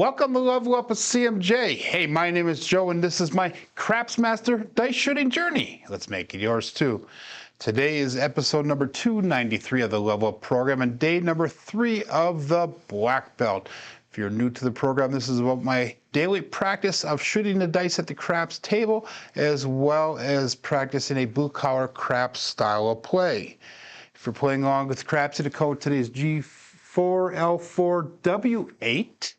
Welcome to Level Up with CMJ. Hey, my name is Joe, and this is my Craps Master dice shooting journey. Let's make it yours too. Today is episode number 293 of the Level Up program and day number 3 of the Black Belt. If you're new to the program, this is about my daily practice of shooting the dice at the craps table, as well as practicing a blue-collar craps style of play. If you're playing along with Crapsee, the code today is G4L4W8.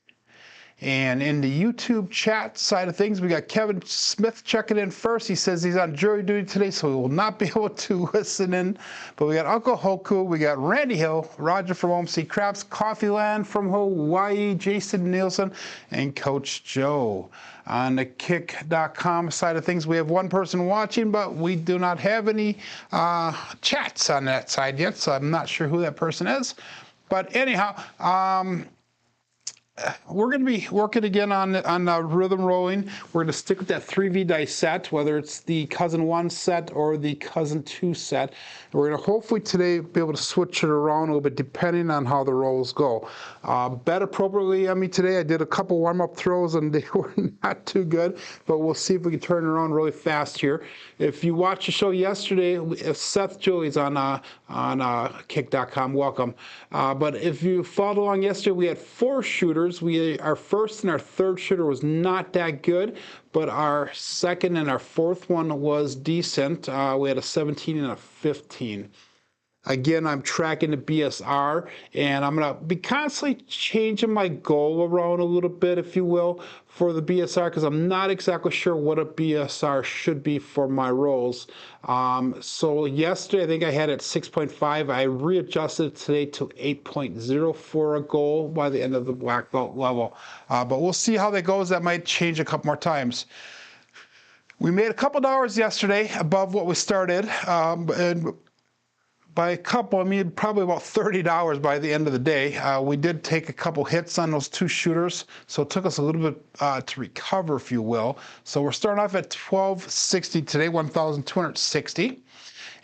And in the YouTube chat side of things, we got Kevin Smith checking in first. He says he's on jury duty today, so he will not be able to listen in. But we got Uncle Hoku, we got Randy Hill, Roger from OMC Craps, Coffeeland from Hawaii, Jason Nielsen, and Coach Joe. On the kick.com side of things, we have one person watching, but we do not have any chats on that side yet, so I'm not sure who that person is. But anyhow, we're going to be working again on rhythm rolling. We're going to stick with that 3V dice set, whether it's the Cousin 1 set or the Cousin 2 set. We're going to hopefully today be able to switch it around a little bit depending on how the rolls go. Bet appropriately on me today. I did a couple warm-up throws and they were not too good, but we'll see if we can turn it around really fast here. If you watched the show yesterday, Seth Julie's on kick.com, welcome. But if you followed along yesterday, we had 4 shooters. Our first and our third shooter was not that good, but our second and our fourth one was decent. We had a 17 and a 15. Again, I'm tracking the BSR, and I'm going to be constantly changing my goal around a little bit, if you will, for the BSR, because I'm not exactly sure what a BSR should be for my rolls. So yesterday, I think I had it 6.5. I readjusted it today to 8.0 for a goal by the end of the black belt level. But we'll see how that goes. That might change a couple more times. We made a couple dollars yesterday above what we started, and by a couple, I mean probably about $30 by the end of the day. We did take a couple hits on those 2 shooters, so it took us a little bit to recover, if you will. So we're starting off at $1,260 today, $1,260.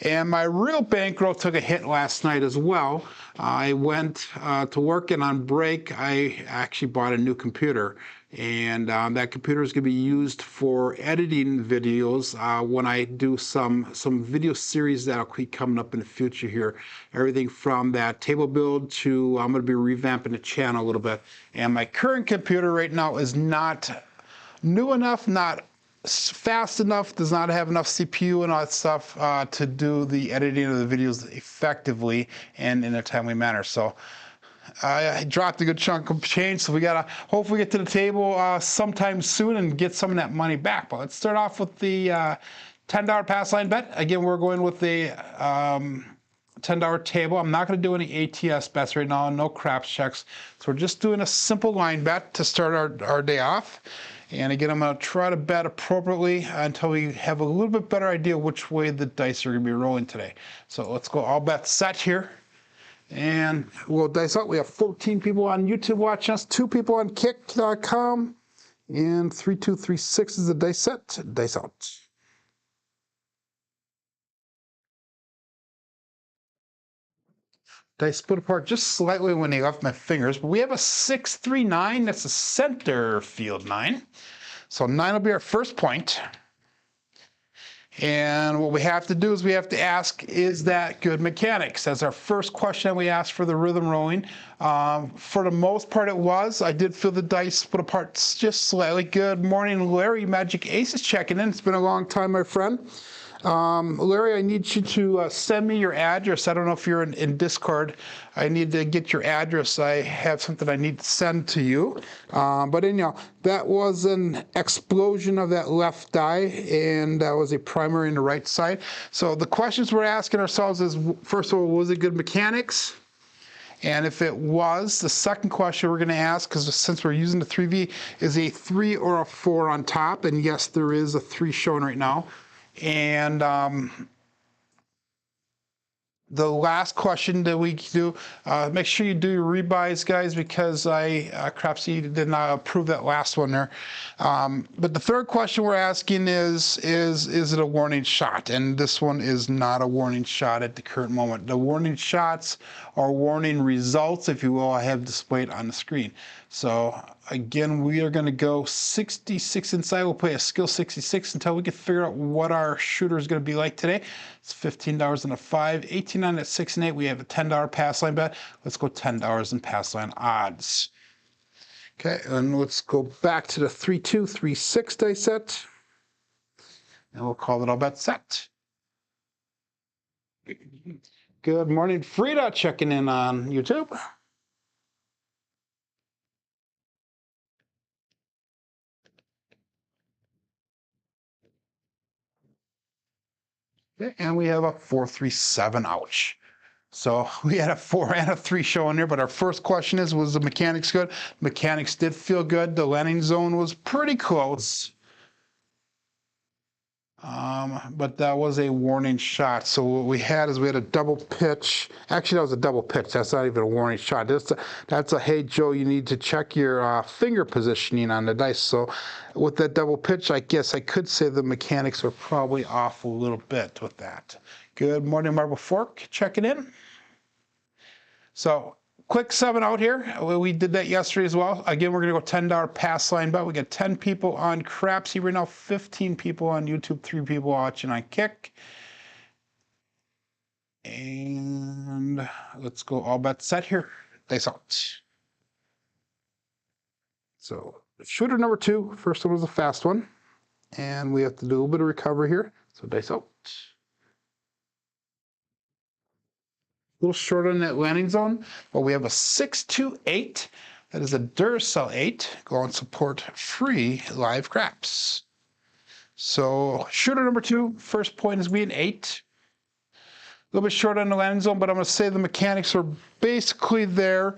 And my real bankroll took a hit last night as well. I went to work, and on break, I actually bought a new computer. And that computer is going to be used for editing videos when I do some video series that'll keep coming up in the future here. Everything from that table build to I'm going to be revamping the channel a little bit. And my current computer right now is not new enough, not fast enough, does not have enough CPU and all that stuff to do the editing of the videos effectively and in a timely manner. So I dropped a good chunk of change, so we gotta hopefully get to the table sometime soon and get some of that money back. But let's start off with the $10 pass line bet. Again, we're going with the $10 table. I'm not going to do any ATS bets right now, no craps checks. So we're just doing a simple line bet to start our day off. And again, I'm going to try to bet appropriately until we have a little bit better idea which way the dice are going to be rolling today. So let's go all bets set here. And we'll dice out. We have 14 people on YouTube watching us, 2 people on kick.com, and 3236 is the dice set. Dice out. Dice split apart just slightly when they left my fingers, but we have a 639. That's a center field 9. So 9 will be our first point. And what we have to do is we have to ask, is that good mechanics? That's our first question that we asked for the rhythm rolling. For the most part, it was. I did feel the dice split apart just slightly. Good morning, Larry. Magic Ace is checking in. It's been a long time, my friend. Larry, I need you to send me your address. I don't know if you're in Discord. I need to get your address. I have something I need to send to you. But anyhow, that was an explosion of that left die, and that was a primary in the right side. So the questions we're asking ourselves is, first of all, was it good mechanics? And if it was, the second question we're going to ask, because since we're using the 3V, is a 3 or a 4 on top? And yes, there is a 3 shown right now. And the last question that we do, make sure you do your rebuys, guys, because Crapsee did not approve that last one there. But the third question we're asking is it a warning shot? And this one is not a warning shot at the current moment. The warning shots are warning results, if you will, I have displayed on the screen. So again, we are going to go 66 inside. We'll play a skill 66 until we can figure out what our shooter is going to be like today. It's $15 and a 5, 18 on at 6 and 8. We have a $10 pass line bet. Let's go $10 in pass line odds. Okay, and let's go back to the 3-2, 3-6 dice set. And we'll call it all bet set. Good morning, Frida, checking in on YouTube. Okay, and we have a 4-3-7, ouch. So we had a 4 and a 3 showing there, but our first question is, was the mechanics good? Mechanics did feel good. The landing zone was pretty close. But that was a warning shot. So what we had is we had a double pitch. Actually, that was a double pitch. That's not even a warning shot. That's a, hey, Joe, you need to check your finger positioning on the dice. So with that double pitch, I guess I could say the mechanics are probably off a little bit with that. Good morning, Marble Fork, checking in. So quick 7 out here. We did that yesterday as well. Again, we're going to go $10 pass line bet. We got 10 people on Crapsee right now, 15 people on YouTube, 3 people watching on Kick. And let's go all bet set here. Dice out. So shooter number 2, first one was a fast one. And we have to do a little bit of recovery here. So dice out. A little short on that landing zone, but we have a 6-2-8. That is a Duracell 8. Go and support free live craps. So shooter number 2, first point is being 8. A little bit short on the landing zone, but I'm going to say the mechanics are basically there.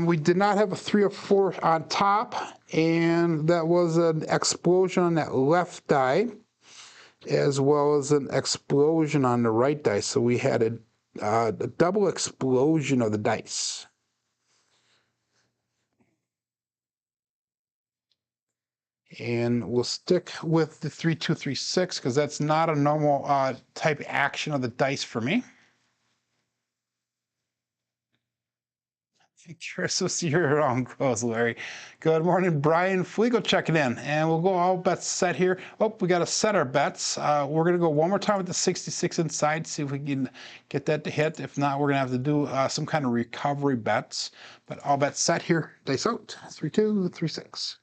We did not have a 3 or 4 on top, and that was an explosion on that left die, as well as an explosion on the right die. So we had a double explosion of the dice. And we'll stick with the 3-2-3-6 because that's not a normal type action of the dice for me. Chris, we'll see your wrong clothes, Larry. Good morning, Brian Fliego checking in. And we'll go all bets set here. Oh, we got to set our bets. We're going to go one more time with the 66 inside, see if we can get that to hit. If not, we're going to have to do some kind of recovery bets. But all bets set here. Dice out. 3-2, 3-6.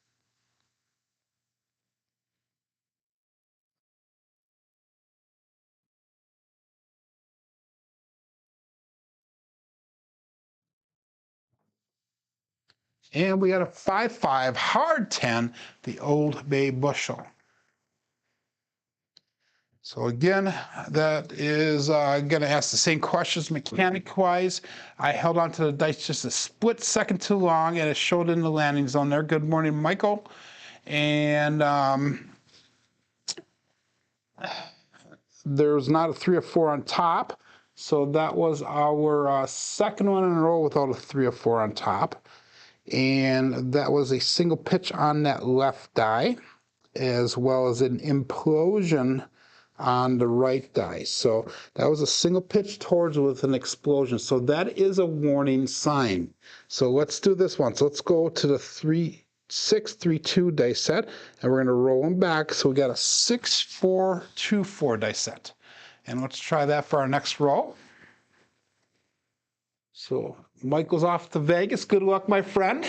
And we got a 5-5 hard 10, the Old Bay bushel. So again, that is going to ask the same questions mechanic-wise. I held on to the dice just a split second too long, and it showed in the landing zone there. Good morning, Michael. And there's not a 3 or 4 on top. So that was our second one in a row without a 3 or 4 on top. And that was a single pitch on that left die, as well as an implosion on the right die. So that was a single pitch towards with an explosion. So that is a warning sign. So let's do this one. So let's go to the 3-6-3-2 dice set, and we're going to roll them back. So we got a 6-4-2-4 dice set. And let's try that for our next roll. So Michael's off to Vegas. Good luck, my friend.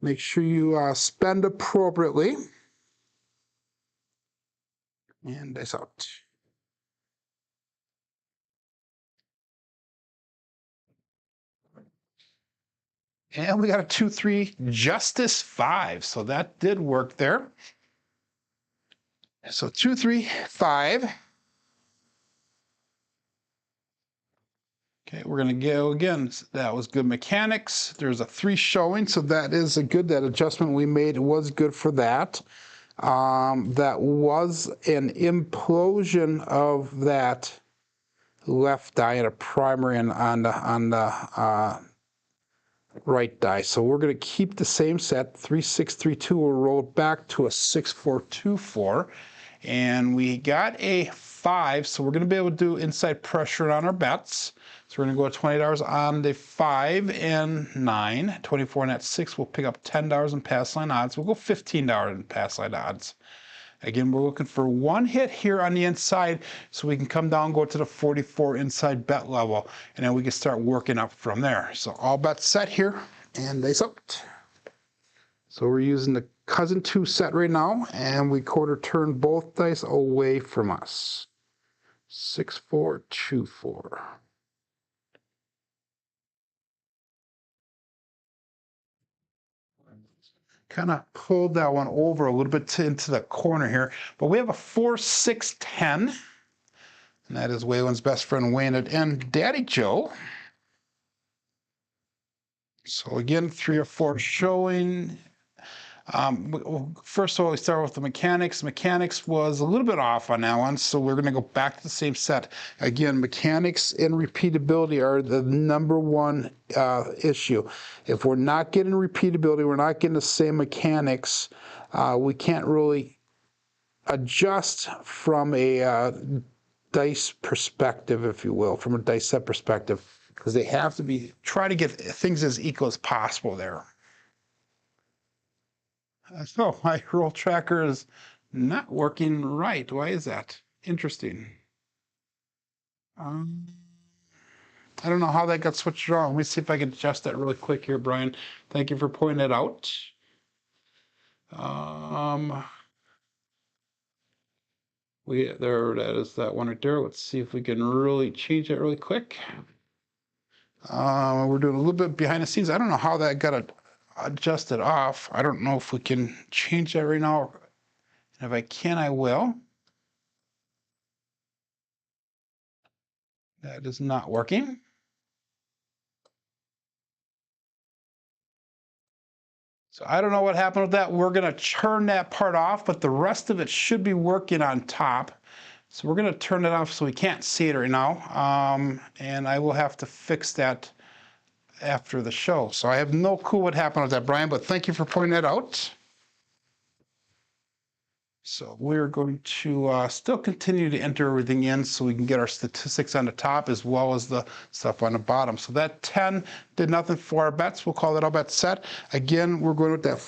Make sure you spend appropriately. And dice out. And we got a 2-3 Justice 5. So that did work there. So 2-3-5. Okay, we're going to go again. That was good mechanics. There's a 3 showing, so that is a good. That adjustment we made was good for that. That was an implosion of that left die and a primary on the right die. So we're going to keep the same set. 3-6-3-2 will roll back to a 6-4-2-4. And we got a 5, so we're going to be able to do inside pressure on our bets. So we're going to go $20 on the 5 and 9, 24 on that 6. We'll pick up $10 in pass line odds. We'll go $15 in pass line odds. Again, we're looking for one hit here on the inside so we can come down, go to the 44 inside bet level, and then we can start working up from there. So all bets set here, and dice out. So we're using the cousin 2 set right now, and we quarter turn both dice away from us. 6, 4, 2, 4. Kind of pulled that one over a little bit into the corner here, but we have a 4, 6, 10, and that is Waylon's best friend Wayne and Daddy Joe. So again, 3 or 4 showing. First of all, we start with the mechanics. Mechanics was a little bit off on that one, so we're going to go back to the same set. Again, mechanics and repeatability are the #1 issue. If we're not getting repeatability, we're not getting the same mechanics, we can't really adjust from a dice perspective, if you will, from a dice set perspective, because they have to be, try to get things as equal as possible there. So my roll tracker is not working right. Why is that? Interesting. I don't know how that got switched wrong. Let me see if I can adjust that really quick here, Brian. Thank you for pointing it out. There, that is that one right there. Let's see if we can really change that really quick. We're doing a little bit behind the scenes. I don't know how that got adjusted off. I don't know if we can change that right now. And if I can, I will. That is not working. So I don't know what happened with that. We're going to turn that part off, but the rest of it should be working on top. So we're going to turn it off so we can't see it right now. And I will have to fix that after the show. So I have no clue what happened with that, Brian, but thank you for pointing that out. So we're going to still continue to enter everything in so we can get our statistics on the top as well as the stuff on the bottom. So that 10 did nothing for our bets. We'll call that all bet set. Again, we're going with that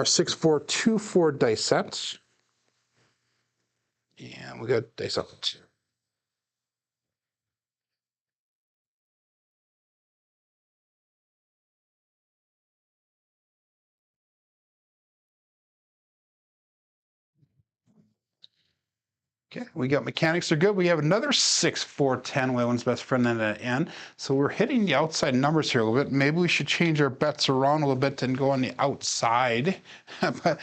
6, 4, 2, 4 dice set. And we got dice out. Okay, we got mechanics are good. We have another 6, 4, 10, Waylon's best friend at the end. So we're hitting the outside numbers here a little bit. Maybe we should change our bets around a little bit and go on the outside. But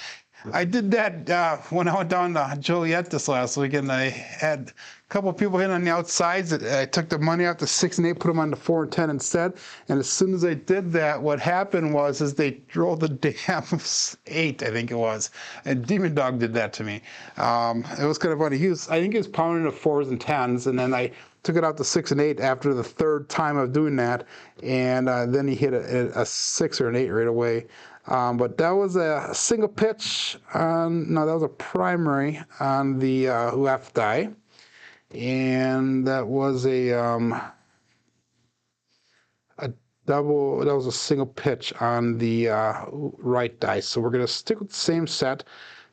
I did that when I went down to Joliet this last week, and I had a couple of people hitting on the outsides. I took the money out to 6 and 8, put them on the 4 and 10 instead. And as soon as I did that, what happened was they rolled the damn 8, I think it was. And Demon Dog did that to me. It was kind of funny. I think he was pounding the 4s and 10s, and then I took it out to 6 and 8 after the 3rd time of doing that, and then he hit a 6 or an 8 right away. But that was a single pitch no, that was a primary on the left die, and that was a double. That was a single pitch on the right die. So we're gonna stick with the same set,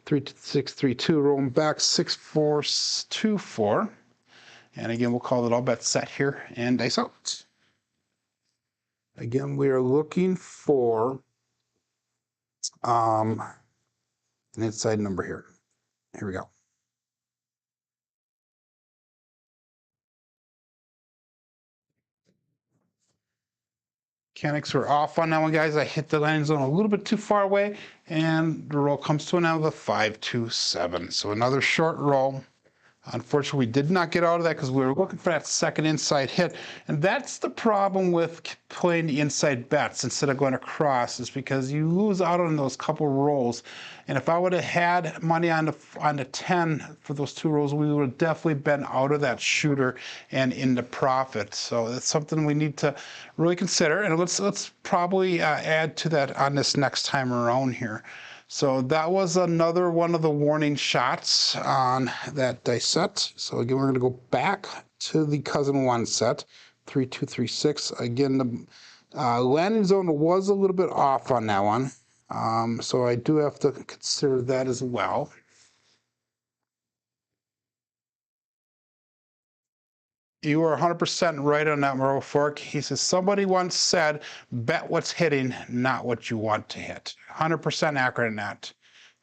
3, 6, 3, 2, rolling back 6, 4, 2, 4, and again we'll call it all bet set here and dice out. Again, we are looking for an inside number here. Here we go. Mechanics are off on that one, guys. I hit the landing zone a little bit too far away, and the roll comes to an end with a 5, 2, 7. So another short roll. Unfortunately, we did not get out of that because we were looking for that second inside hit. And that's the problem with playing the inside bets instead of going across, is because you lose out on those couple rolls. And if I would have had money on the 10 for those 2 rolls, we would have definitely been out of that shooter and into profit. So that's something we need to really consider. And let's probably add to that on this next time around here. So that was another one of the warning shots on that dice set. So again, we're going to go back to the cousin one set, 3, 2, 3, 6. Again, the landing zone was a little bit off on that one. So I do have to consider that as well. You are 100% right on that, Merle Fork. He says, somebody once said, bet what's hitting, not what you want to hit. 100% accurate in that.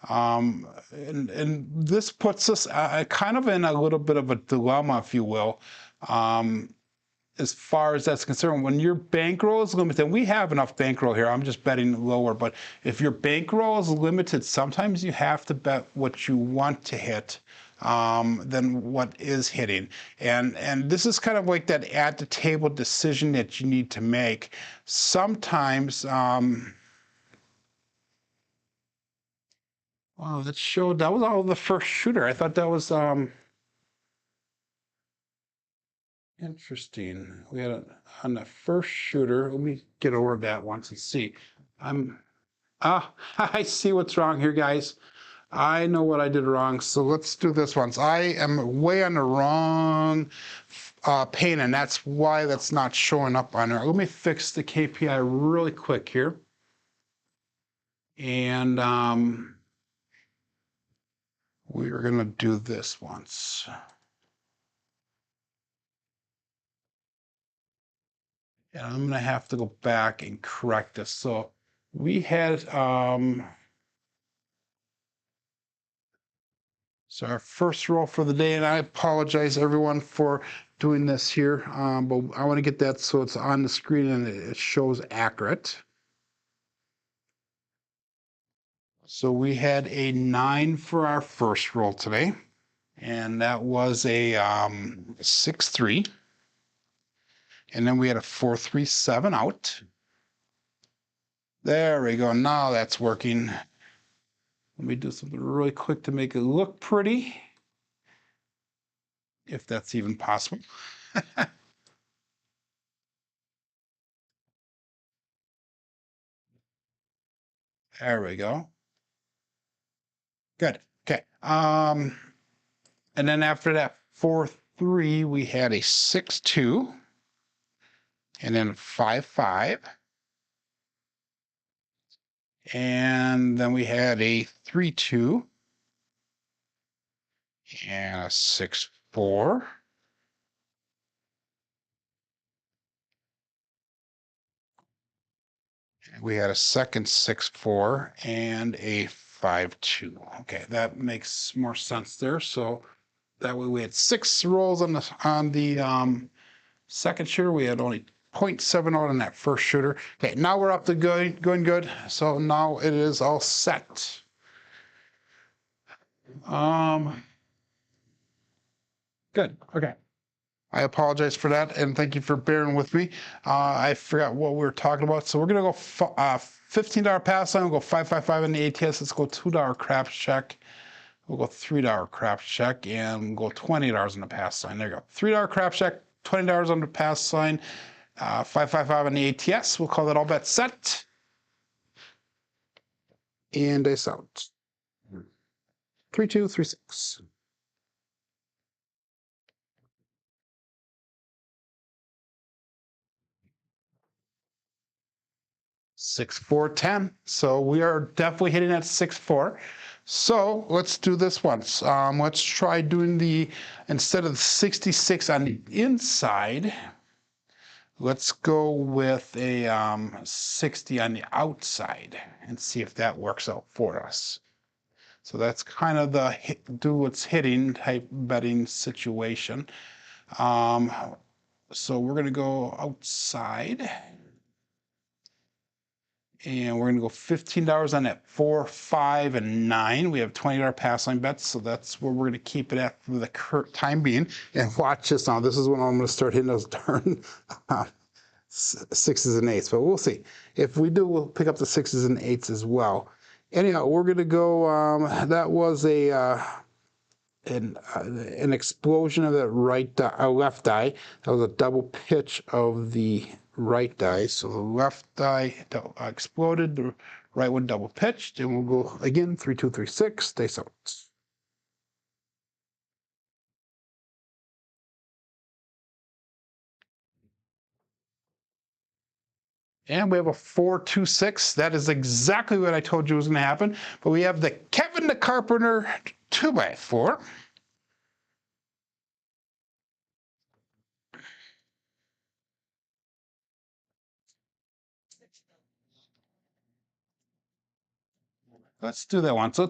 And this puts us kind of in a little bit of a dilemma, if you will, as far as that's concerned. When your bankroll is limited, and we have enough bankroll here, I'm just betting lower, but if your bankroll is limited, sometimes you have to bet what you want to hit than what is hitting. And this is kind of like that at the table decision that you need to make. Sometimes, wow, that showed, that was all the first shooter. I thought that was interesting. We had on the first shooter, let me get over that once and see. I see what's wrong here, guys. I know what I did wrong, so let's do this once. I am way on the wrong pane, and that's why that's not showing up on there. Let me fix the KPI really quick here. And we are gonna do this once. And I'm gonna have to go back and correct this. So we had, so our first roll for the day, and I apologize everyone for doing this here, but I want to get that so it's on the screen and it shows accurate. So we had a 9 for our first roll today, and that was a 6-3. And then we had a 4-3-7 out. There we go. Now that's working. Let me do something really quick to make it look pretty, if that's even possible. There we go. Good. Okay. And then after that 4-3, we had a 6-2, and then 5-5. And then we had a 3-2 and a 6-4. We had a second 6-4 and a 5-2. Okay, that makes more sense there. So that way we had 6 rolls on the second shooter. We had only 0.7 out on that first shooter. Okay, now we're up to going good. So now it is all set. Good. Okay. I apologize for that, and thank you for bearing with me. I forgot what we were talking about. So we're gonna go $15 pass line. We'll go 555 in the ATS. Let's go $2 craps check. We'll go $3 craps check, and we'll go $20 on the pass line. There you go. $3 craps check, $20 on the pass line, 555 on the ATS. We'll call that all bets set. And dice out. 3, 2, 3, 6. 6, 4, 10. So we are definitely hitting at 6, 4. So let's do this once. Let's try doing instead of the 66 on the inside, let's go with a 60 on the outside and see if that works out for us. So that's kind of the do what's hitting type betting situation. So we're going to go outside. And we're going to go $15 on that 4, 5, and 9. We have $20 pass line bets, so that's where we're going to keep it at for the current time being. And watch this now. This is when I'm going to start hitting those darn 6s and 8s. But we'll see. If we do, we'll pick up the 6s and 8s as well. Anyhow, we're going to go. That was an explosion of that left die. That was a double pitch of the right die. So the left die exploded, the right one double pitched, and we'll go again 3, 2, 3, 6, dice out. And we have a 4, 2, 6. That is exactly what I told you was going to happen. But we have the Kevin the Carpenter 2x4. Let's do that one. So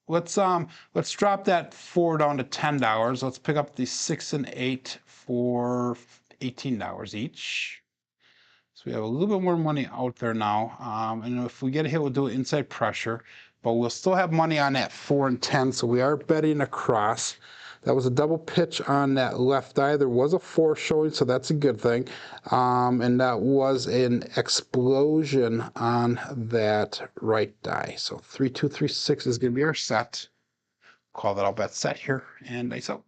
let's drop that 4 down to $10. Let's pick up the 6 and 8 for $18 each. So we have a little bit more money out there now. And if we get a hit, we'll do it inside pressure. But we'll still have money on that 4 and 10. So we are betting across. That was a double pitch on that left die. There was a 4 showing, so that's a good thing. And that was an explosion on that right die. So 3, 2, 3, 6 is going to be our set. Call that all bet set here, and dice out.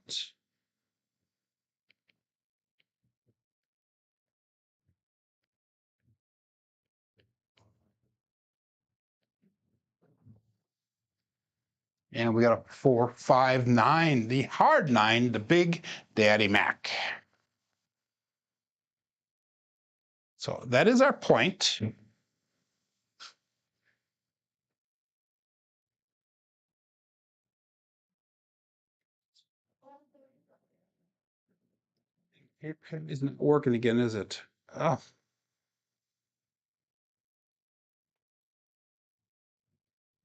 And we got a 4, 5, 9, the hard 9, the big Daddy Mac. So that is our point. It isn't working again, is it? Oh.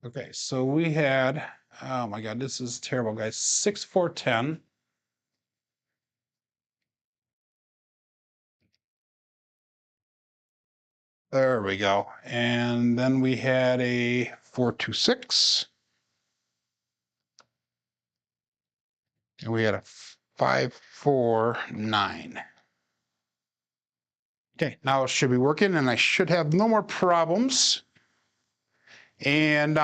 Okay, so we had, oh my God, this is terrible, guys. 6, 4, 10. There we go. And then we had a 4, 2, 6. And we had a 5, 4, 9. Okay, now it should be working, and I should have no more problems. And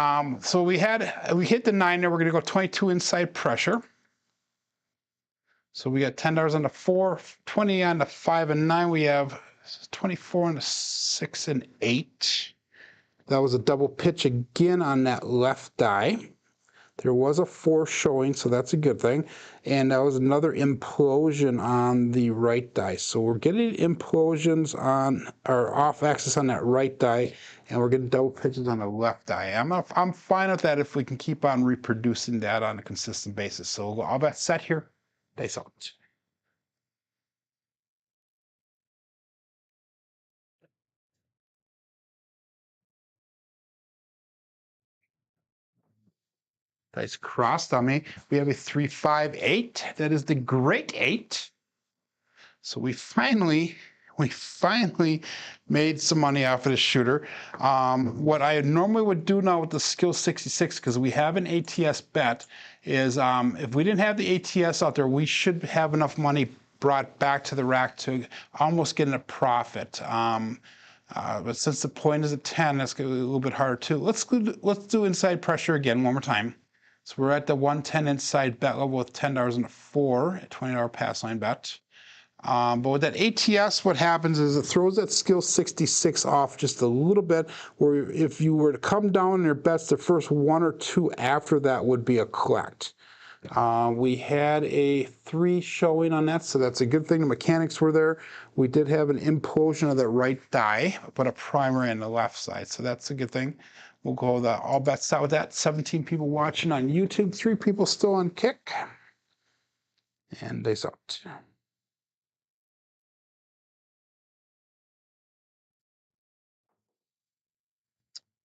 so we hit the 9 there. We're going to go 22 inside pressure. So we got $10 on the 4, 20 on the 5 and 9. We have 24 on the 6 and 8. That was a double pitch again on that left die. There was a 4 showing, so that's a good thing. And that was another implosion on the right die. So we're getting implosions on our off axis on that right die, and we're getting double pitches on the left die. I'm fine with that if we can keep on reproducing that on a consistent basis. So we'll go all bet set here, dice out. Dice crossed on me. We have a 3, 5, 8. That is the great 8. So we finally made some money off of this shooter. What I normally would do now with the skill 66, because we have an ATS bet, is if we didn't have the ATS out there, we should have enough money brought back to the rack to almost get a profit. But since the point is at 10, that's going to be a little bit harder too. Let's do inside pressure again one more time. So we're at the 110 inside bet level with $10 and a 4, a $20 pass line bet. But with that ATS, what happens is it throws that skill 66 off just a little bit, where if you were to come down in your bets, the first 1 or 2 after that would be a collect. We had a 3 showing on that, so that's a good thing. The mechanics were there. We did have an implosion of the right die, but a primary on the left side, so that's a good thing. We'll go all bets out with that. 17 people watching on YouTube, 3 people still on Kick. And dice out.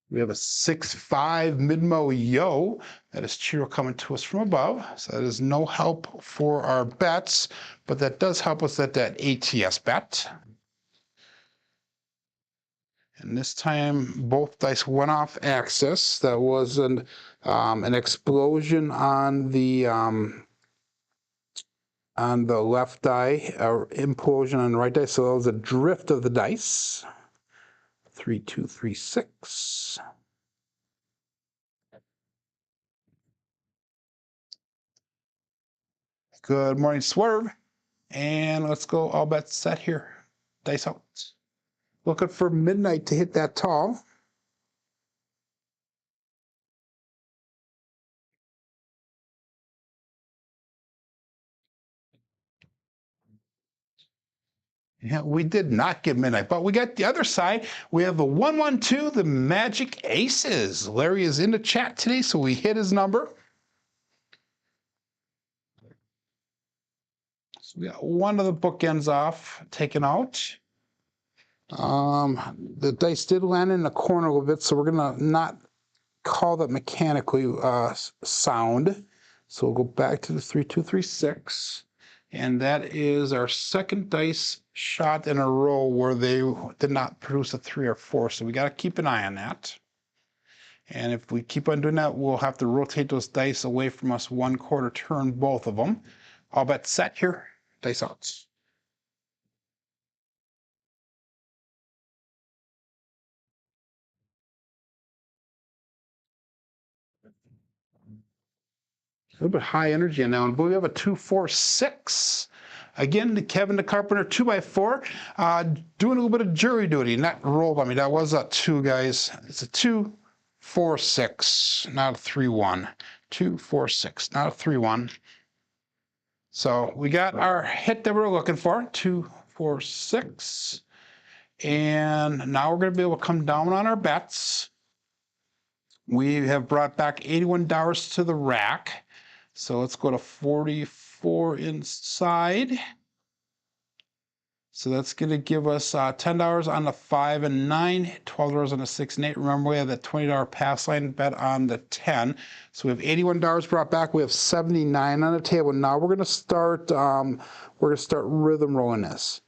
We have a 6, 5 mid-mo yo. That is Chiro coming to us from above. So that is no help for our bets, but that does help us at that ATS bet. And this time, both dice went off axis. That was an explosion on the left die, or implosion on the right die. So that was a drift of the dice. 3, 2, 3, 6. Good morning, Swerve. And let's go all bets set here. Dice out. Looking for midnight to hit that tall. Yeah, we did not get midnight, but we got the other side. We have the 112, the Magic Aces. Larry is in the chat today, so we hit his number. So we got one of the bookends off, taken out. The dice did land in the corner a little bit, so we're gonna not call that mechanically sound. So we'll go back to the 3236. And that is our second dice shot in a row where they did not produce a 3 or 4. So we got to keep an eye on that. And if we keep on doing that, we'll have to rotate those dice away from us 1/4 turn, both of them. All bet set here, dice outs. A little bit high energy on that one, but we have a 2, 4, 6. Again, Kevin the Carpenter 2x4, doing a little bit of jury duty, not roll by me. That was a 2, guys. It's a 2, 4, 6, not a 3, 1. 2, 4, 6, not a 3, 1. So we got our hit that we're looking for, 2, 4, 6. And now we're going to be able to come down on our bets. We have brought back $81 to the rack. So let's go to 44 inside. So that's going to give us $10 on the 5 and 9, $12 on the 6 and 8. Remember, we have that $20 pass line bet on the 10. So we have $81 brought back. We have 79 on the table. Now we're going to start. Rhythm rolling this.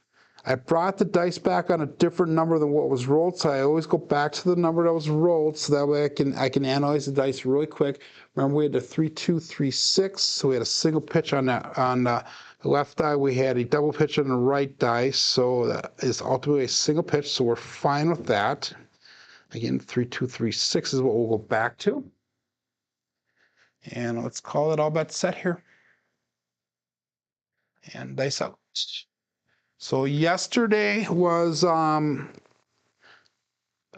I brought the dice back on a different number than what was rolled, so I always go back to the number that was rolled, so that way I can analyze the dice really quick. Remember, we had the 3, 2, 3, 6, so we had a single pitch on that on the left die. We had a double pitch on the right die, so that is ultimately a single pitch. So we're fine with that. Again, 3, 2, 3, 6 is what we'll go back to, and let's call it all bet set here. And dice out. So yesterday was a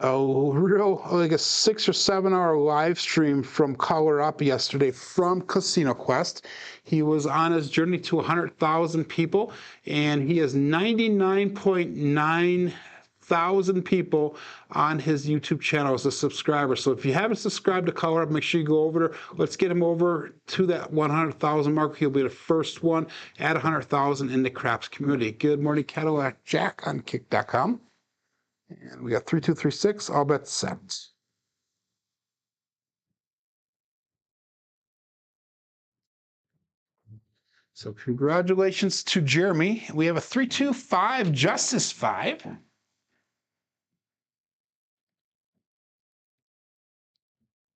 real, like a 6 or 7 hour live stream from Color Up yesterday from Casino Quest. He was on his journey to 100,000 people, and he has 99.9 thousand people on his YouTube channel as a subscriber. So if you haven't subscribed to Color Up, make sure you go over there. Let's get him over to that 100,000 mark. He'll be the first one at 100,000 in the craps community. Good morning, Cadillac Jack on kick.com. And we got 3236, all bets set. So congratulations to Jeremy. We have a 325 Justice 5.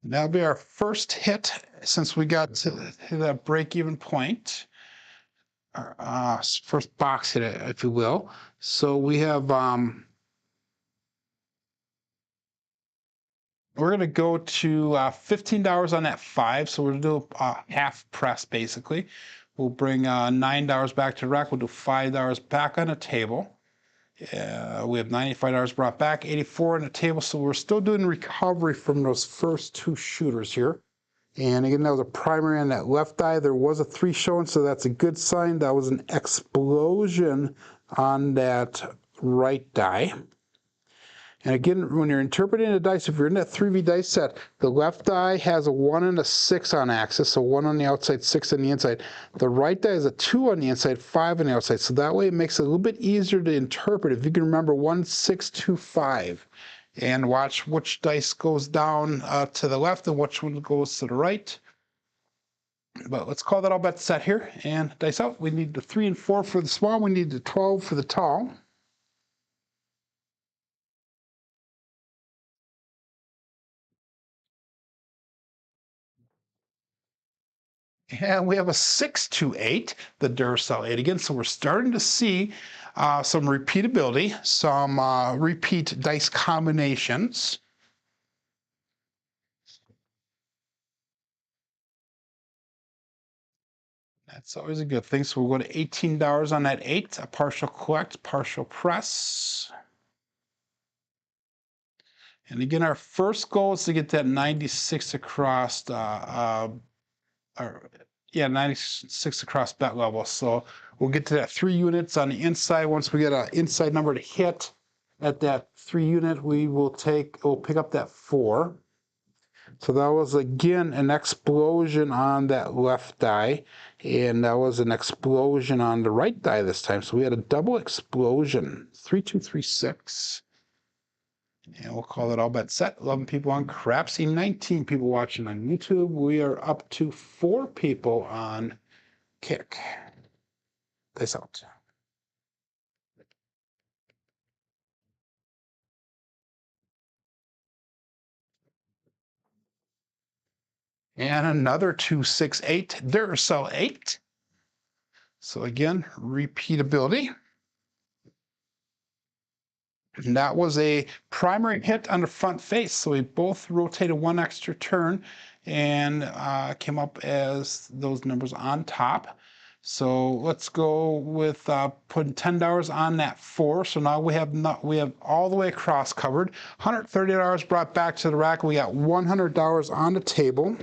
That'll be our first hit since we got to that break-even point. Our first box hit, if you will. So we have, we're going to go to $15 on that 5. So we're going to do half press, basically. We'll bring $9 back to the rack. We'll do $5 back on the table. We have $95 brought back, 84 on the table, so we're still doing recovery from those first 2 shooters here. And again, that was a primary on that left eye. There was a 3 showing, so that's a good sign. That was an explosion on that right die. And again, when you're interpreting the dice, if you're in that 3V dice set, the left die has a 1 and a 6 on axis, so 1 on the outside, 6 on the inside. The right die is a 2 on the inside, 5 on the outside. So that way it makes it a little bit easier to interpret if you can remember 1, 6, 2, 5. And watch which dice goes down to the left and which one goes to the right. But let's call that all bet set here. And dice out. We need the 3 and 4 for the small. We need the 12 for the tall. And we have a 6 to 8, the Duracell 8 again. So we're starting to see some repeatability, some repeat dice combinations. That's always a good thing. So we'll go to $18 on that 8, a partial collect, partial press. And again, our first goal is to get that 96 across, 96 across bet level. So We'll get to that 3 units on the inside. Once we get an inside number to hit at that 3 unit, we'll pick up that 4. So that was again an explosion on that left die, and that was an explosion on the right die this time. So we had a double explosion, 3236. And we'll call it all bet set. 11 people on Crapsee, 19 people watching on YouTube. We are up to 4 people on Kick. This out. And another 268, Duracell 8. So again, repeatability. And that was a primary hit on the front face. So we both rotated 1 extra turn and came up as those numbers on top. So let's go with putting $10 on that 4. So now we have all the way across covered. $130 brought back to the rack. We got $100 on the table.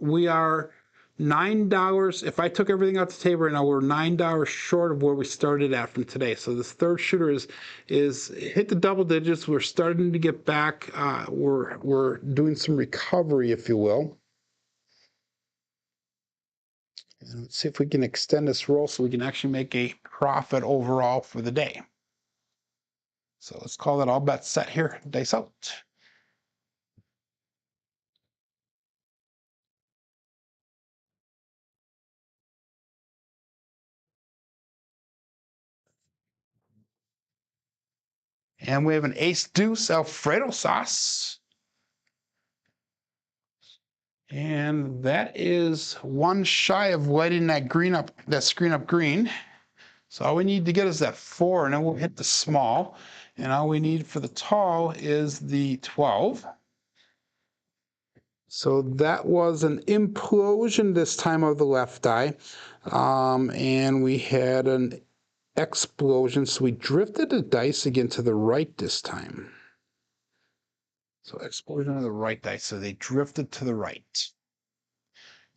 We are $9. If I took everything off the table right now, we're $9 short of where we started at from today. So this third shooter is hit the double digits. We're starting to get back. We're doing some recovery, if you will. And let's see if we can extend this roll so we can actually make a profit overall for the day. So let's call it all bets set here. Dice out. And we have an ace deuce Alfredo sauce. And that is 1 shy of lighting that screen up green. So all we need to get is that 4, and then we'll hit the small. And all we need for the tall is the 12. So that was an implosion this time of the left die. And we had an explosion, so we drifted the dice again to the right this time. So explosion of the right dice, so they drifted to the right.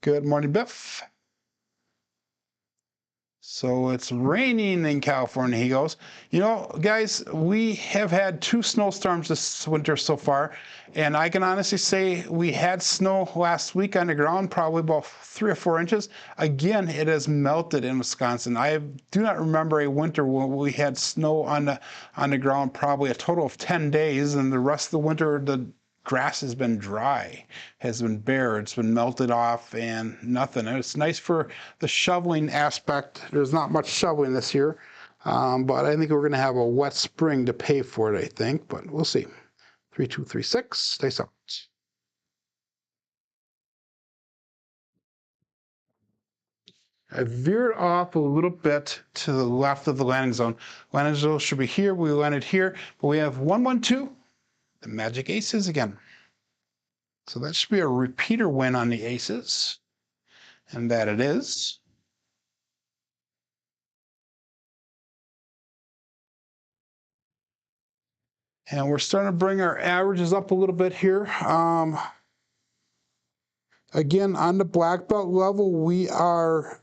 Good morning, Biff. So it's raining in California, he goes. You know, guys, we have had 2 snowstorms this winter so far, and I can honestly say we had snow last week on the ground, probably about 3 or 4 inches. Again, it has melted in Wisconsin. I do not remember a winter when we had snow on the ground probably a total of 10 days, and the rest of the winter, the grass has been dry, has been bare, it's been melted off and nothing. And it's nice for the shoveling aspect. There's not much shoveling this year, but I think we're going to have a wet spring to pay for it, I think, but we'll see. 3236, dice out. I veered off a little bit to the left of the landing zone. Landing zone should be here. We landed here, but we have 112. The magic aces again. So that should be a repeater win on the aces, and that it is. And we're starting to bring our averages up a little bit here. Again, on the black belt level, we are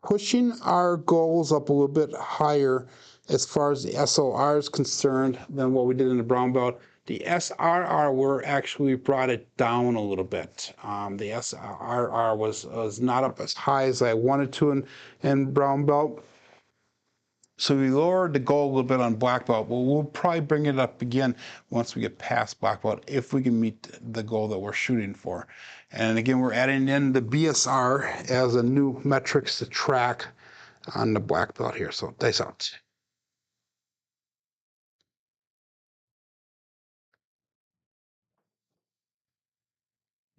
pushing our goals up a little bit higher as far as the SOR is concerned than what we did in the brown belt. The SRR, we're actually brought it down a little bit. The SRR was not up as high as I wanted to in brown belt. So we lowered the goal a little bit on black belt. Well, we'll probably bring it up again once we get past black belt if we can meet the goal that we're shooting for. And again, we're adding in the BSR as a new metrics to track on the black belt here. So dice out.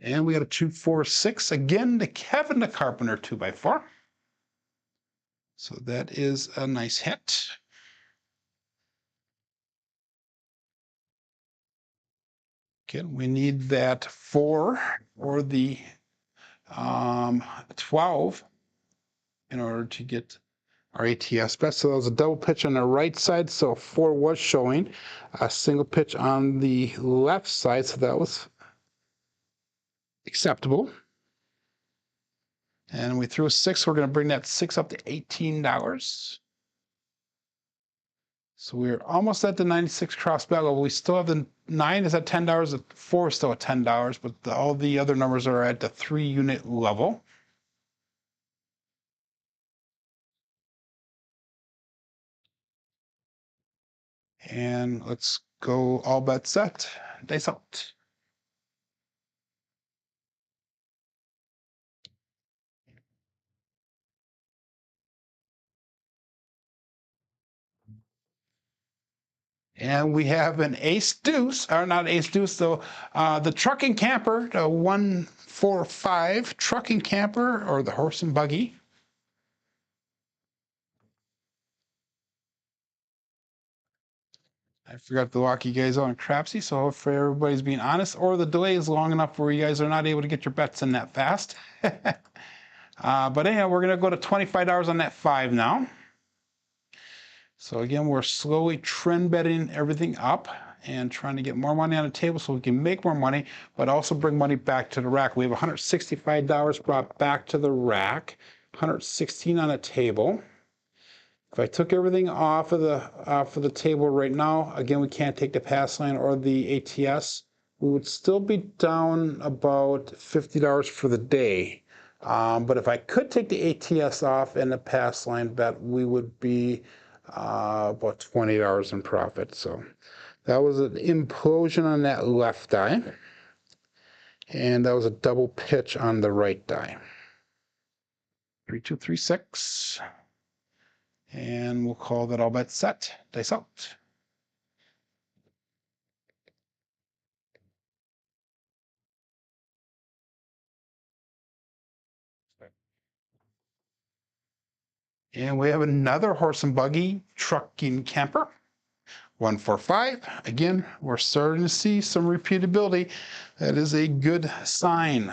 And we got a 246 again to Kevin the Carpenter 2x4. So that is a nice hit. Again, we need that 4 or the 12 in order to get our ATS bet. So that was a double pitch on the right side, so 4 was showing. A single pitch on the left side, so that was acceptable. And we threw a 6. We're going to bring that 6 up to $18. So we're almost at the 96 cross bet level. We still have the 9 is at $10. The 4 is still at $10, but all the other numbers are at the 3-unit level. And let's go all bets set. Dice out. And we have an ace deuce, or not ace deuce, so the trucking camper, the 145 trucking camper, or the horse and buggy. I forgot to walk you guys on Crapsee, so hopefully everybody's being honest, or the delay is long enough where you guys are not able to get your bets in that fast. But anyhow, we're going to go to $25 on that 5 now. So again, we're slowly trend betting everything up and trying to get more money on the table so we can make more money, but also bring money back to the rack. We have $165 brought back to the rack, 116 on the table. If I took everything off of the table right now, again, we can't take the pass line or the ATS. We would still be down about $50 for the day. But if I could take the ATS off and the pass line bet, we would be about $20 in profit. So that was an implosion on that left die. And that was a double pitch on the right die. 3, 2, 3, 6. And we'll call that all bets set. Dice out. And we have another horse and buggy trucking camper. 145. Again, we're starting to see some repeatability. That is a good sign.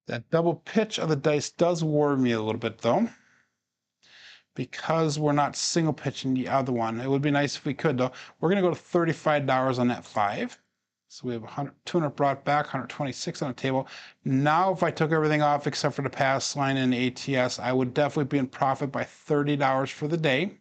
That double pitch of the dice does worry me a little bit, though, because we're not single pitching the other one. It would be nice if we could, though. We're going to go to $35 on that 5. So we have 200 brought back, 126 on the table. Now, if I took everything off except for the pass line and ATS, I would definitely be in profit by $30 for the day.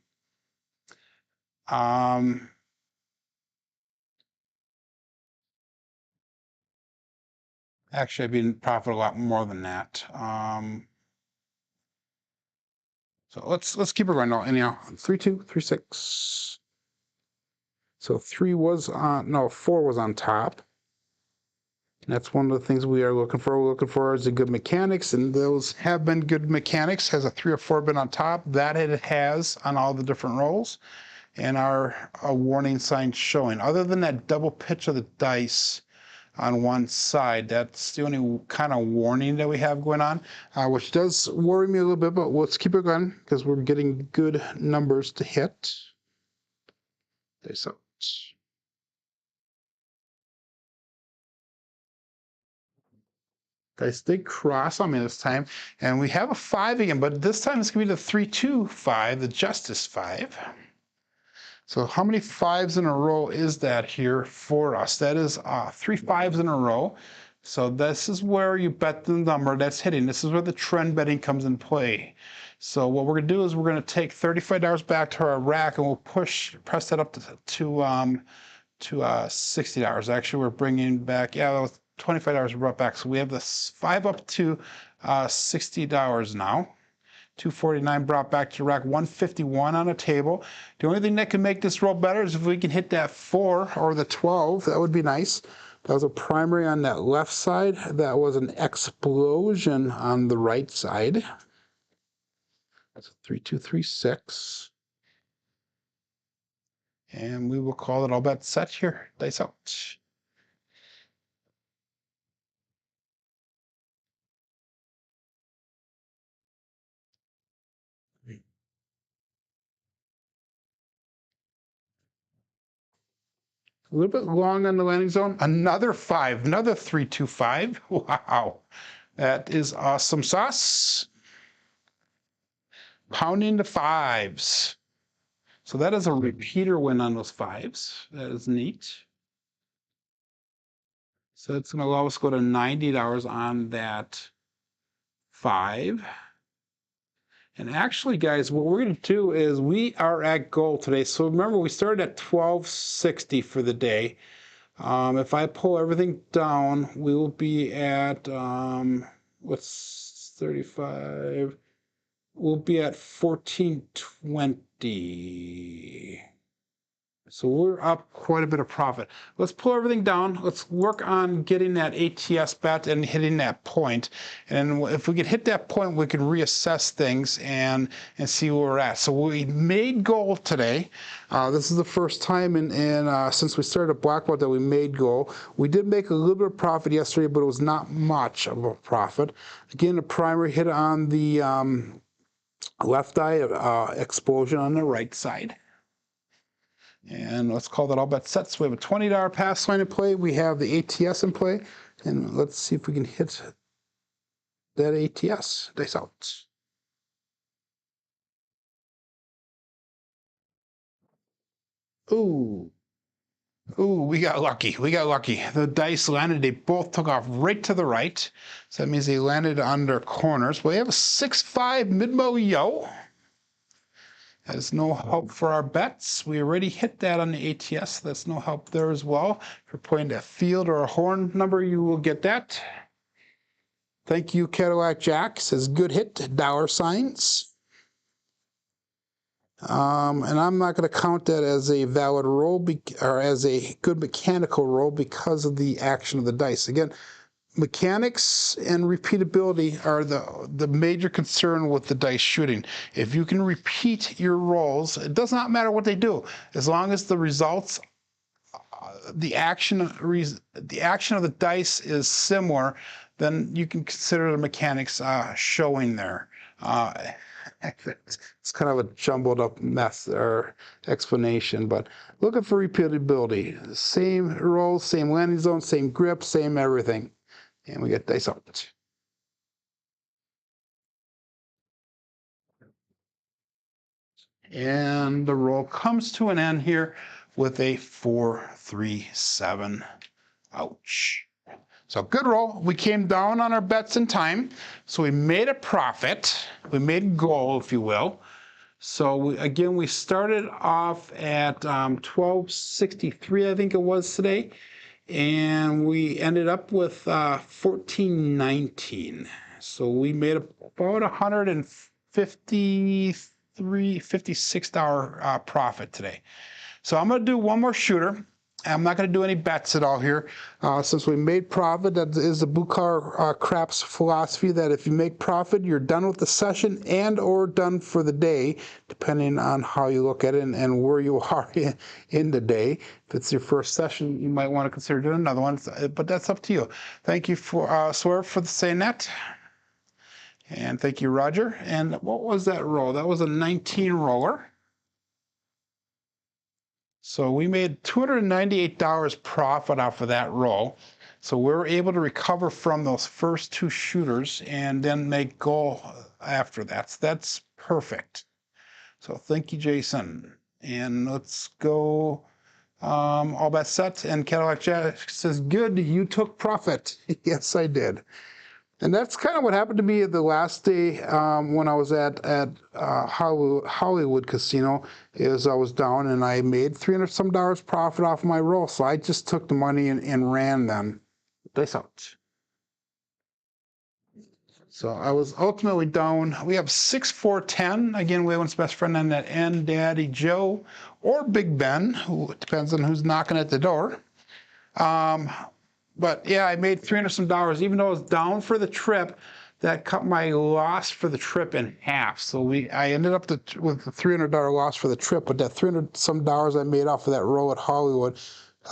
Actually, I'd be in profit a lot more than that. So let's keep it going now. Anyhow, 3, 2, 3, 6. So 3 was on, no, 4 was on top. And that's one of the things we are looking for. We're looking for is a good mechanics, and those have been good mechanics. Has a 3 or 4 been on top? That it has on all the different rolls, and our warning sign showing. Other than that double pitch of the dice on one side, that's the only kind of warning that we have going on, which does worry me a little bit, but let's keep it going because we're getting good numbers to hit. Dice out. Guys, they cross on me this time, and we have a 5 again, but this time it's going to be the 3, 2, 5, the Justice 5. So how many 5s in a row is that here for us? That is 3 5s in a row. So this is where you bet the number that's hitting. This is where the trend betting comes in play. So what we're going to do is we're going to take $35 back to our rack, and we'll press that up to $60. Actually, we're bringing back, yeah, that was $25 brought back. So we have this 5 up to $60 now. 249 brought back to rack, 151 on a table. The only thing that can make this roll better is if we can hit that 4 or the 12. That would be nice. That was a primary on that left side. That was an explosion on the right side. That's a 3, 2, 3, 6. And we will call it all bets set here. Dice out. A little bit long on the landing zone. Another 5, another 3, 2, 5. Wow. That is awesome sauce. Pounding the 5s. So that is a repeater win on those 5s. That is neat. So it's going to allow us to go to $90 on that 5. And actually, guys, what we're going to do is we are at goal today. So remember, we started at 1260 for the day. If I pull everything down, we will be at, what's 35? We'll be at 1420. So we're up quite a bit of profit. Let's pull everything down. Let's work on getting that ATS bet and hitting that point. And if we can hit that point, we can reassess things and see where we're at. So we made goal today. This is the first time since we started Blackboard that we made goal. We did make a little bit of profit yesterday, but it was not much of a profit. Again, a primary hit on the left eye, explosion on the right side. And let's call that all bet set. So we have a $20 pass line in play. We have the ATS in play. And let's see if we can hit that ATS. Dice out. Ooh. Ooh, we got lucky. We got lucky. The dice landed. They both took off right to the right. So that means they landed on their corners. We have a 6-5 mid-mo yo. That's no help for our bets. We already hit that on the ATS. That's no help there as well. If you're pointing a field or a horn number, you will get that. Thank you, Cadillac Jack. Says good hit, $signs. And I'm not going to count that as a valid roll or as a good mechanical roll because of the action of the dice. Again, mechanics and repeatability are the major concern with the dice shooting. If you can repeat your rolls, it does not matter what they do, as long as the results, the action of the dice is similar, then you can consider the mechanics showing there. It's kind of a jumbled up mess or explanation, but looking for repeatability. Same rolls, same landing zone, same grip, same everything. And we get dice out. And the roll comes to an end here with a 4-3-7. Ouch. So good roll. We came down on our bets in time. So we made a profit. We made goal, if you will. So again, we started off at 1263, I think it was today. And we ended up with 1419. So we made about $56 profit today. So I'm going to do one more shooter. I'm not going to do any bets at all here. Since we made profit, that is the Bukhar Craps philosophy that if you make profit, you're done with the session and or done for the day, depending on how you look at it and where you are in the day. If it's your first session, you might want to consider doing another one, but that's up to you. Thank you for Swerve for saying that. And thank you, Roger. And what was that roll? That was a 19 roller. So we made $298 profit off of that roll. So we were able to recover from those first two shooters and then make goal after that. So that's perfect. So thank you, Jason. And let's go all bet set. And Cadillac Jack says, good, you took profit. Yes, I did. And that's kind of what happened to me the last day when I was at Hollywood Casino. Is I was down and I made $300 some profit off my roll. So I just took the money and ran them. Dice out. So I was ultimately down. We have 6-4-10. Again, we have one's best friend on that end, Daddy Joe or Big Ben, who depends on who's knocking at the door. But yeah, I made $300 some, even though I was down for the trip. That cut my loss for the trip in half. So I ended up with the $300 loss for the trip, but that $300 some I made off of that roll at Hollywood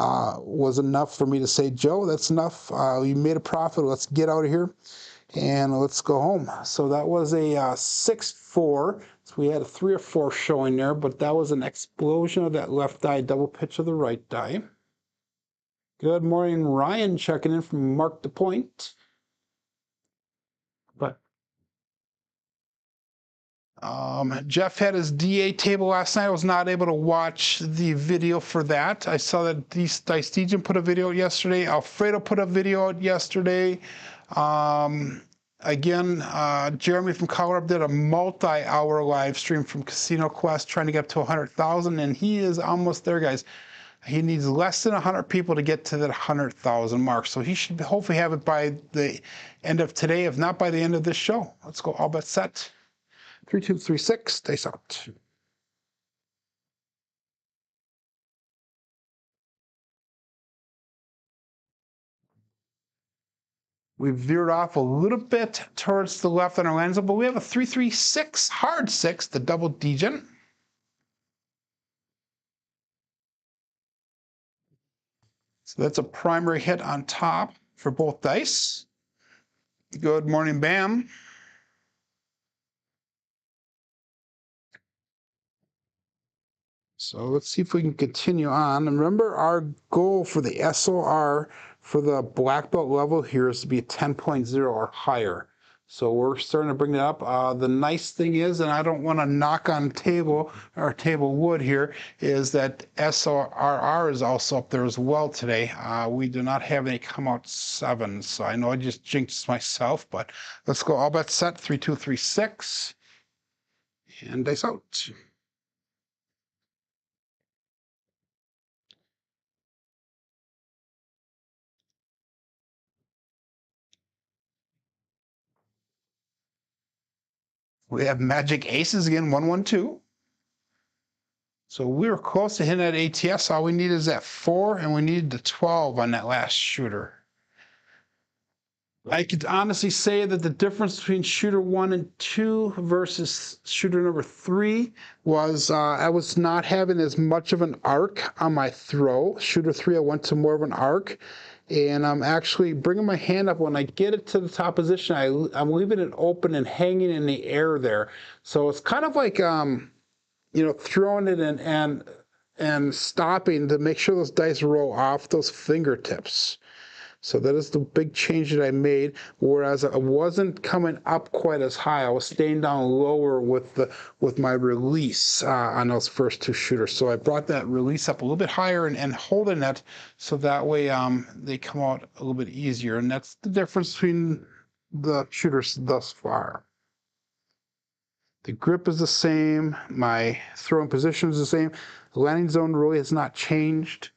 was enough for me to say, Joe, that's enough. You made a profit. Let's get out of here and let's go home. So that was a 6-4. So we had a 3 or 4 showing there, but that was an explosion of that left eye, double pitch of the right eye. Good morning, Ryan, checking in from Mark the Point. But Jeff had his DA table last night. I was not able to watch the video for that. I saw that Dice put a video out yesterday. Alfredo put a video out yesterday. Again, Jeremy from Colorado did a multi-hour live stream from Casino Quest trying to get up to 100,000, and he is almost there, guys. He needs less than 100 people to get to that 100,000 mark. So he should hopefully have it by the end of today, if not by the end of this show. Let's go all bet set. 3, 2, 3, 6, dice out. We veered off a little bit towards the left on our lens, but we have a 3, 3, 6, hard 6, the double degen. So that's a primary hit on top for both dice. Good morning, Bam. So let's see if we can continue on. And remember, our goal for the SOR for the black belt level here is to be a 10.0 or higher. So we're starting to bring that up. The nice thing is, and I don't want to knock on table or table wood here, is that SORR is also up there as well today. We do not have any come out 7, so I know I just jinxed myself, but let's go all bet set. 3, 2, 3, 6, and dice out. We have magic aces again, 1, 1, 2. So we were close to hitting that ATS. All we need is that 4, and we needed the 12 on that last shooter. I could honestly say that the difference between shooter 1 and 2 versus shooter number 3 was I was not having as much of an arc on my throw. Shooter 3, I went to more of an arc. And I'm actually bringing my hand up. When I get it to the top position, I'm leaving it open and hanging in the air there. So it's kind of like, you know, throwing it and stopping to make sure those dice roll off those fingertips. So that is the big change that I made, whereas I wasn't coming up quite as high. I was staying down lower with my release on those first 2 shooters. So I brought that release up a little bit higher and holding it so that way they come out a little bit easier. And that's the difference between the shooters thus far. The grip is the same. My throwing position is the same. The landing zone really has not changed.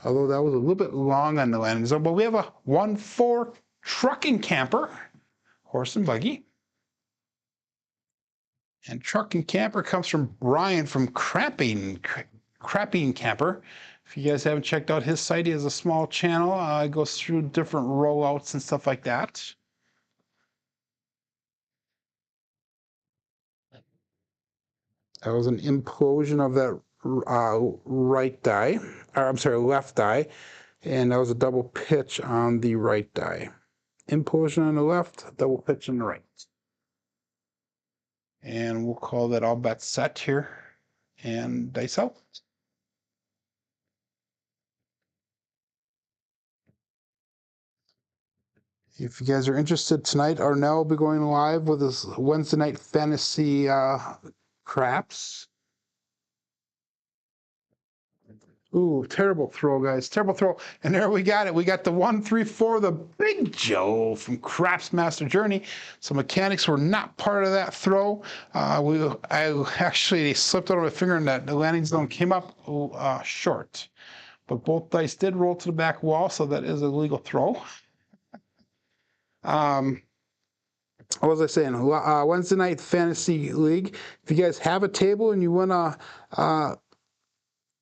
Although that was a little bit long on the landing zone, but we have a 1-4 trucking camper, horse and buggy. And trucking camper comes from Brian from Crapsee Camper. If you guys haven't checked out his site, he has a small channel. It goes through different rollouts and stuff like that. That was an implosion of that right die, or I'm sorry, left die, and that was a double pitch on the right die. Implosion on the left, double pitch on the right. And we'll call that all bets set here, and dice out. If you guys are interested tonight, Arnell will be going live with his Wednesday night fantasy craps. Ooh, terrible throw, guys. Terrible throw. And there we got it. We got the 1, 3, 4, the Big Joe from Craps Master Journey. So mechanics were not part of that throw. I actually slipped out of my finger and the landing zone came up short. But both dice did roll to the back wall, so that is a legal throw. What was I saying? Wednesday night fantasy league. If you guys have a table and you want to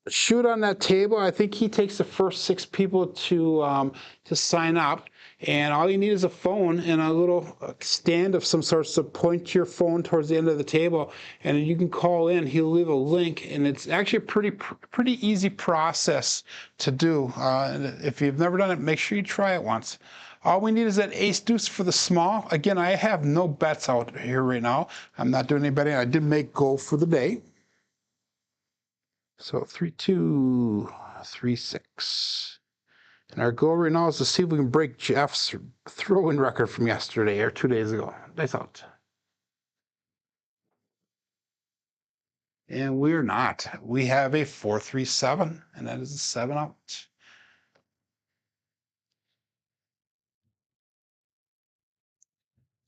shoot on that table, I think he takes the first 6 people to sign up, and all you need is a phone and a little stand of some sort, so point your phone towards the end of the table and you can call in. He'll leave a link, and it's actually a pretty easy process to do. If you've never done it, make sure you try it once. All we need is that ace deuce for the small. Again, I have no bets out here right now. I'm not doing any betting. I did make goal for the day. So 3, 2, 3, 6. And our goal right now is to see if we can break Jeff's throwing record from yesterday or 2 days ago. Dice out. And we're not. We have a 4-3-7, and that is a 7 out.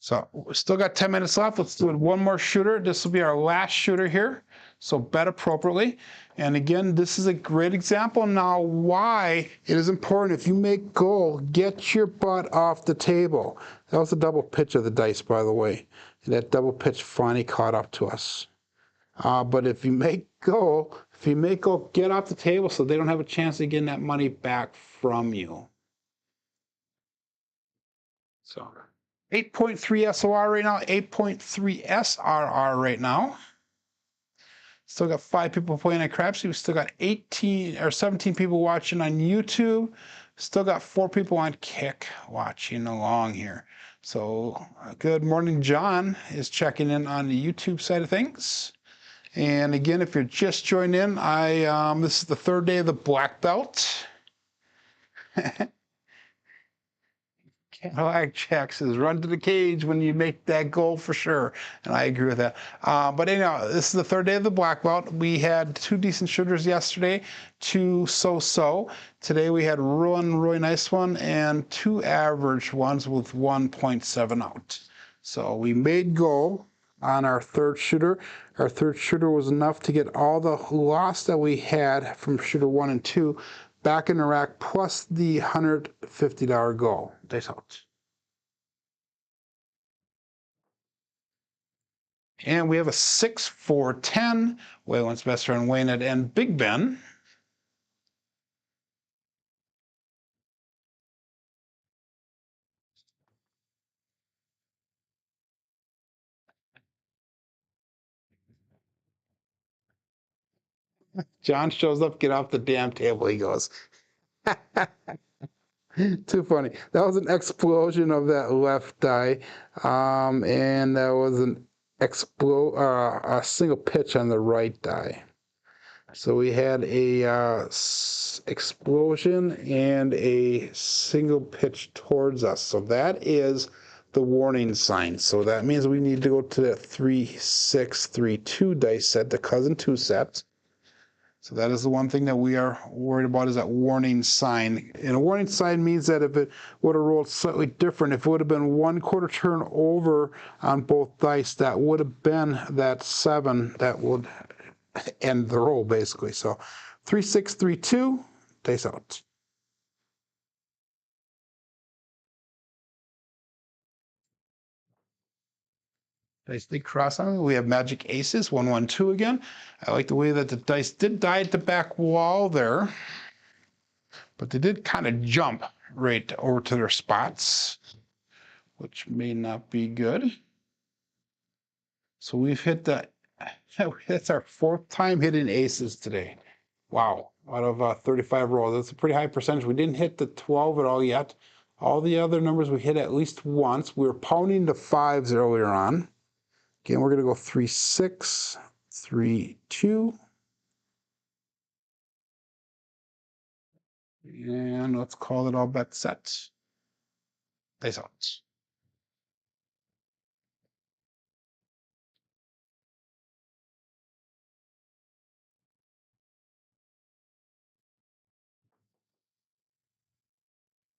So we still got 10 minutes left. Let's do one more shooter. This will be our last shooter here. So bet appropriately. And again, this is a great example now why it is important. If you make goal, get your butt off the table. That was a double pitch of the dice, by the way. And that double pitch finally caught up to us. But if you make goal, get off the table so they don't have a chance of getting that money back from you. So 8.3 SOR right now, 8.3 SRR right now. Still got 5 people playing at Crapsee. We still got 18 or 17 people watching on YouTube. Still got 4 people on Kick watching along here. So good morning, John is checking in on the YouTube side of things. And again, if you're just joining in, this is the 3rd day of the black belt. Cadillac Jack says, run to the cage when you make that goal for sure. And I agree with that. But anyhow, this is the 3rd day of the black belt. We had 2 decent shooters yesterday, 2 so-so. Today we had one really nice one and 2 average ones with 1.7 out. So we made goal on our 3rd shooter. Our 3rd shooter was enough to get all the loss that we had from shooter 1 and 2 back in the rack, plus the $150 goal. Dice out. And we have a 6-4-10. Waylon's best friend Wayne and Big Ben. John shows up, get off the damn table, he goes. Too funny. That was an explosion of that left die, and that was a single pitch on the right die. So we had a explosion and a single pitch towards us. So that is the warning sign. So that means we need to go to that 3-6-3-2 dice set, the cousin 2 set. So that is the one thing that we are worried about, is that warning sign. And a warning sign means that if it would have rolled slightly different, if it would have been 1/4 turn over on both dice, that would have been that 7 that would end the roll, basically. So 3-6-3-2, dice out. Dice did cross on. We have magic aces, 1-1-2 again. I like the way that the dice did die at the back wall there, but they did kind of jump right over to their spots, which may not be good. So we've hit that's our 4th time hitting aces today. Wow, out of 35 rolls. That's a pretty high percentage. We didn't hit the 12 at all yet. All the other numbers we hit at least once. We were pounding the 5s earlier on. Again, we're going to go 3-6-3-2. And let's call it all bet set. Dice out.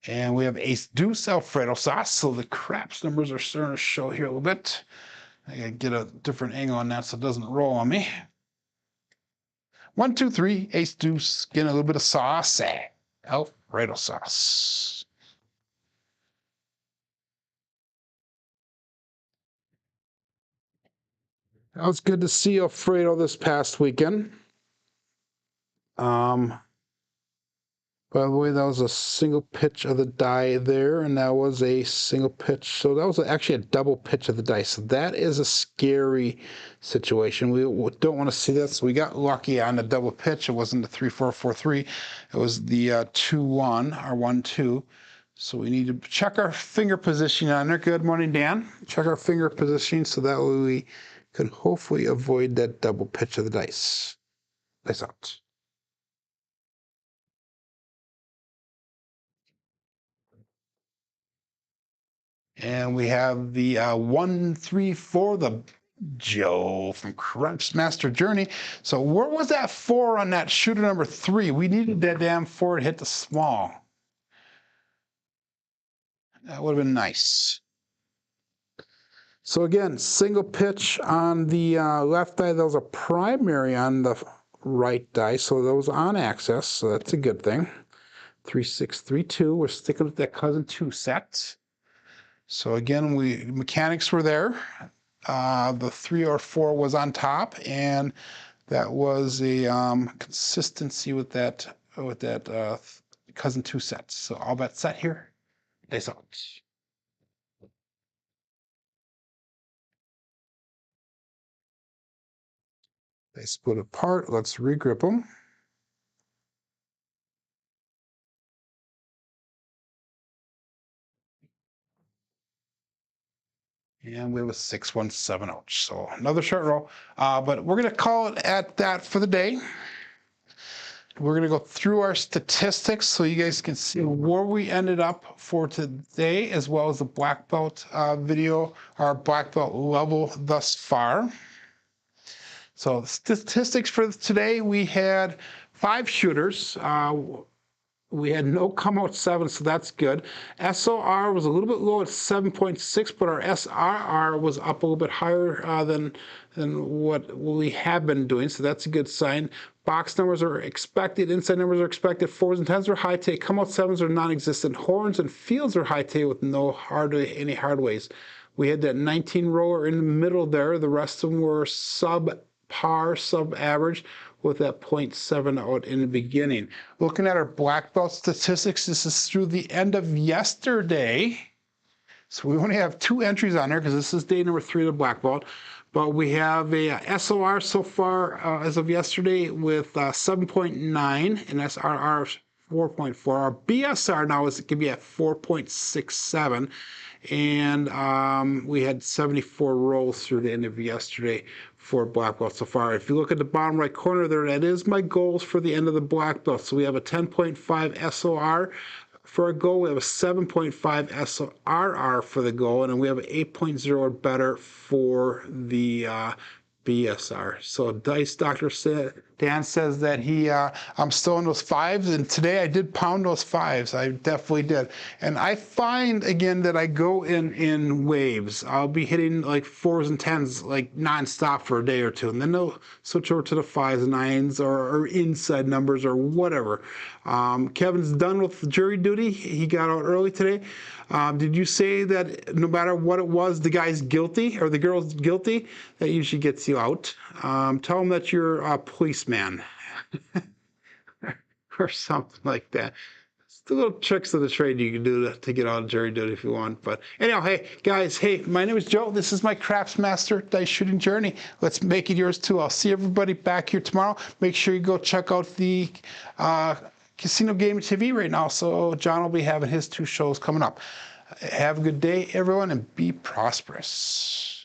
And we have ace deuce Alfredo sauce. So the craps numbers are starting to show here a little bit. I gotta get a different angle on that so it doesn't roll on me. 1, 2, 3, ace deuce, getting a little bit of sauce. Alfredo sauce. That was good to see Alfredo this past weekend. By the way, that was a single pitch of the die there, and that was a single pitch. So that was actually a double pitch of the dice. So that is a scary situation. We don't want to see that. So we got lucky on the double pitch. It wasn't the 3-4-4-3. It was the 2-1 or 1-2. So we need to check our finger position on there. Good morning, Dan. Check our finger position so that way we can hopefully avoid that double pitch of the dice. Dice out. And we have the 1, 3, 4, the Joe from Crapsee Journey. So where was that 4 on that shooter number 3? We needed that damn 4 to hit the small. That would have been nice. So again, single pitch on the left die. Those are primary on the right die. So those on access. So that's a good thing. 3, 6, 3, 2. We're sticking with that cousin 2 set. So again, mechanics were there. The 3 or 4 was on top, and that was a consistency with that cousin 2 sets. So all that set here, dice out. They split apart. Let's regrip them. And we have a 6-1-7 ouch. So another short roll. But we're going to call it at that for the day. We're going to go through our statistics so you guys can see where we ended up for today, as well as the black belt video, our black belt level thus far. So statistics for today, we had 5 shooters. We had no come out 7, so that's good. SOR was a little bit low at 7.6, but our SRR was up a little bit higher than what we have been doing, so that's a good sign. Box numbers are expected, inside numbers are expected, 4s and 10s are high take, come out 7s are non-existent, horns and fields are high take with no any hard ways. We had that 19 roller in the middle there, the rest of them were sub-par, sub-average, with that 0.7 out in the beginning. Looking at our black belt statistics, this is through the end of yesterday. So we only have 2 entries on there because this is day number 3 of the black belt. But we have a SOR so far as of yesterday with 7.9 and SRR 4.4. Our BSR now is going to be at 4.67. And we had 74 rolls through the end of yesterday for black belt so far. If you look at the bottom right corner there, that is my goals for the end of the black belt. So we have a 10.5 SOR for a goal. We have a 7.5 SRR for the goal, and then we have an 8.0 or better for the BSR. So Dice Doctor Dan says that I'm still in those 5s, and today I did pound those 5s. I definitely did. And I find again that I go in waves. I'll be hitting like 4s and 10s like nonstop for a day or 2, and then they'll switch over to the 5s and 9s or inside numbers or whatever. Kevin's done with jury duty. He got out early today. Did you say that no matter what it was, the guy's guilty or the girl's guilty? That usually gets you out. Tell him that you're a policeman or something like that. It's the little tricks of the trade you can do to get out of jury duty if you want. But anyhow, hey guys, hey, my name is Joe. This is my Craftsmaster dice shooting journey. Let's make it yours too. I'll see everybody back here tomorrow. Make sure you go check out the Casino Gaming TV right now. So John will be having his 2 shows coming up. Have a good day, everyone, and be prosperous.